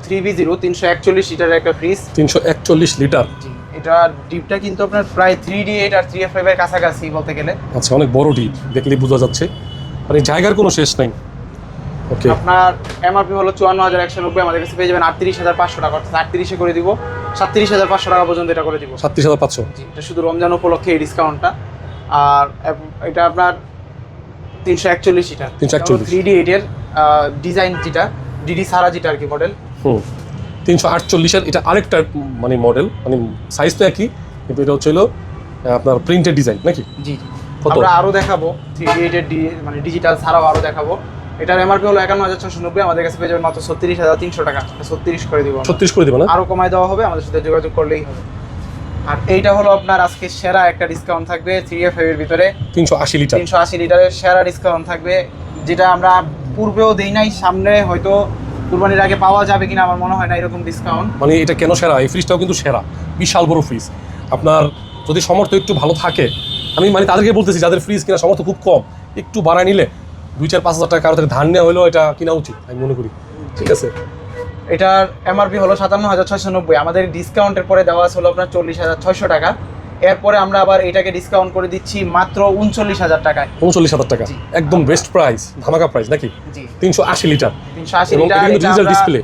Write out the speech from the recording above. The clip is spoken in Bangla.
3V0 341 লিটারের একটা ফ্রিজ। 341 লিটার। জি, এটা ডিপটা কিন্তু আপনার প্রায় 3D8 আর 3F5 এর কাছাকাছি বলতে গেলে। আচ্ছা, অনেক বড় ডিপ, দেখলেই বোঝা যাচ্ছে, মানে জায়গার কোনো শেষ নাই। ওকে, আপনার এমআরপি হলো 54,190, আমাদের কাছে পেয়ে যাবেন 38,500 টাকা, অর্থাৎ 38 করে দিব, 37,500 টাকা পর্যন্ত এটা করে দিব। 37,500। জি, এটা শুধু রমজান উপলক্ষে এই ডিসকাউন্টটা। আর এটা আপনার 341 লিটার, 341 3D8 এর ডিজাইন যেটা, ডিডি সারা যেটা আর কি মডেল। 348-এর এটা আরেকটা মানে মডেল, মানে সাইজ তো একই, কিন্তু এটা হচ্ছে হলো আপনার প্রিন্টেড ডিজাইন নাকি? জি, কত? আমরা আরও দেখাবো 3D8 এর মানে ডিজিটাল ছাড়াও আরও দেখাবো। এটার এমআরপি হলো 51,690, আমাদের কাছে পেয়ে যাবেন মাত্র 36,300 টাকা, 36 করে দিব। 36 করে দেবেন না? আরও কমায় দেওয়া হবে, আমাদের সাথে যোগাযোগ করলেই হবে। আর এইটা হলো আপনার আজকে সেরা একটা ডিসকাউন্ট থাকবে 3F5 এর ভিতরে, 380 লিটার। 380 লিটারের সেরা ডিসকাউন্ট থাকবে, যেটা আমরা পূর্বেও দেই নাই, সামনে হয়তো কুরবানির আগে পাওয়া যাবে কিনা আমার মনে হয় না এরকম ডিসকাউন্ট। মানে এটা কেন সেরা? এই ফ্রিজটাও কিন্তু সেরা, বিশাল বড় ফ্রিজ। আপনার যদি সামর্থ্য একটু ভালো থাকে, আমি মানে তাদেরকে বলতেছি যাদের ফ্রিজ কিনা সামর্থ্য খুব কম, একটু বাড়ায় নিলে 2-4-5 হাজার টাকা কারো থেকে ধার নেওয়া হলেও এটা কিনা উচিত আমি মনে করি। ঠিক আছে, এটার এমআরপি হলো 57,690, আমাদের ডিসকাউন্টের পরে দেওয়া আছে হলো আপনার 40,600 টাকা। এরপরে আমরা আবার এটাকে ডিসকাউন্ট করে দিচ্ছি মাত্র 39,000 টাকায়। 39,000 টাকা, একদম বেস্ট প্রাইস, ধামাকা প্রাইস নাকি? জি, 380 লিটার 380 এবং লিটার। এটা কিন্তু ডিজিটাল ডিসপ্লে।